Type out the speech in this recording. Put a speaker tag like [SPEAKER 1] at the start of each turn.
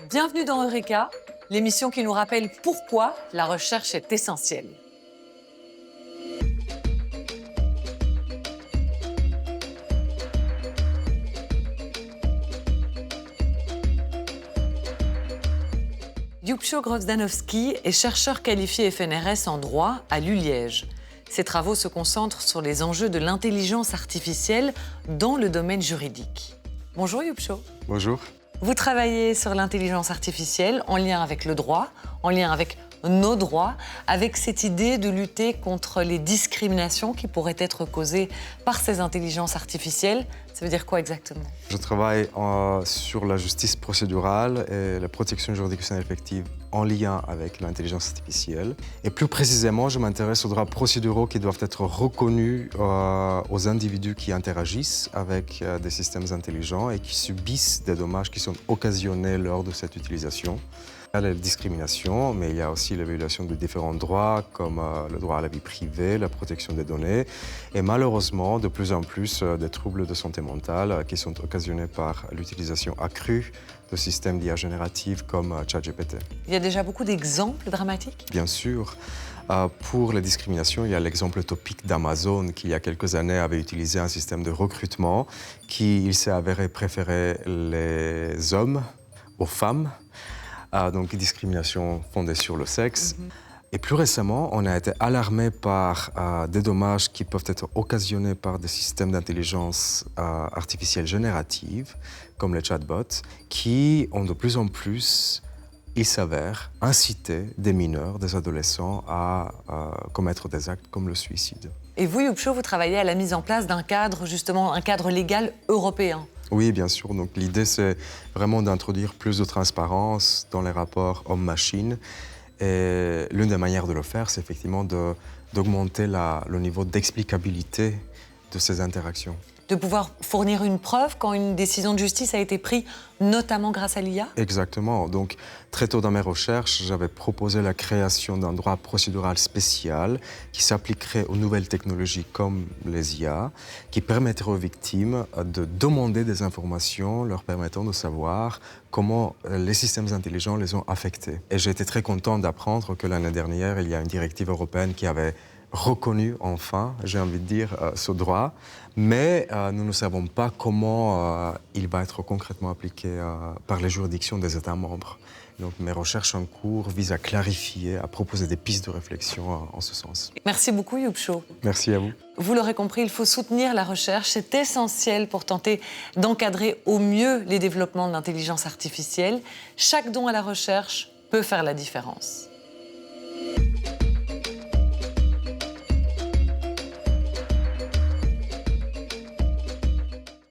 [SPEAKER 1] Bienvenue dans Eureka, l'émission qui nous rappelle pourquoi la recherche est essentielle. Ljubčo Grozdanovski est chercheur qualifié FNRS en droit à l'ULiège. Ses travaux se concentrent sur les enjeux de l'intelligence artificielle dans le domaine juridique. Bonjour Ljubčo.
[SPEAKER 2] Bonjour.
[SPEAKER 1] Vous travaillez sur l'intelligence artificielle en lien avec le droit, en lien avec nos droits, avec cette idée de lutter contre les discriminations qui pourraient être causées par ces intelligences artificielles. Ça veut dire quoi exactement?
[SPEAKER 2] Je travaille sur la justice procédurale et la protection juridictionnelle effective en lien avec l'intelligence artificielle. Et plus précisément, je m'intéresse aux droits procéduraux qui doivent être reconnus aux individus qui interagissent avec des systèmes intelligents et qui subissent des dommages qui sont occasionnés lors de cette utilisation. Il y a la discrimination, mais il y a aussi l'évaluation de différents droits, comme le droit à la vie privée, la protection des données, et malheureusement, de plus en plus, des troubles de santé mentale qui sont occasionnés par l'utilisation accrue de systèmes d'IA génératifs comme ChatGPT.
[SPEAKER 1] Il y a déjà beaucoup d'exemples dramatiques?
[SPEAKER 2] Bien sûr. Pour la discrimination, il y a l'exemple topique d'Amazon qui, il y a quelques années, avait utilisé un système de recrutement qui, il s'est avéré, préférer les hommes aux femmes. Donc discrimination fondée sur le sexe. Et plus récemment, on a été alarmé par des dommages qui peuvent être occasionnés par des systèmes d'intelligence artificielle générative, comme les chatbots, qui ont de plus en plus, il s'avère, incité des mineurs, des adolescents à commettre des actes comme le suicide.
[SPEAKER 1] Et vous, Ljubčo, vous travaillez à la mise en place d'un cadre, justement, un cadre légal européen.
[SPEAKER 2] Oui, bien sûr. Donc, l'idée, c'est vraiment d'introduire plus de transparence dans les rapports homme-machine. Et l'une des manières de le faire, c'est effectivement d'augmenter le niveau d'explicabilité de ces interactions.
[SPEAKER 1] De pouvoir fournir une preuve quand une décision de justice a été prise, notamment grâce à l'IA?
[SPEAKER 2] Exactement. Donc, très tôt dans mes recherches, j'avais proposé la création d'un droit procédural spécial qui s'appliquerait aux nouvelles technologies comme les IA, qui permettrait aux victimes de demander des informations leur permettant de savoir comment les systèmes intelligents les ont affectés. Et j'ai été très content d'apprendre que l'année dernière, il y a une directive européenne qui avait reconnu enfin, j'ai envie de dire, ce droit, mais nous ne savons pas comment il va être concrètement appliqué par les juridictions des États membres. Donc mes recherches en cours visent à clarifier, à proposer des pistes de réflexion en ce sens.
[SPEAKER 1] Merci beaucoup, Ljubčo.
[SPEAKER 2] Merci à vous.
[SPEAKER 1] Vous l'aurez compris, il faut soutenir la recherche. C'est essentiel pour tenter d'encadrer au mieux les développements de l'intelligence artificielle. Chaque don à la recherche peut faire la différence.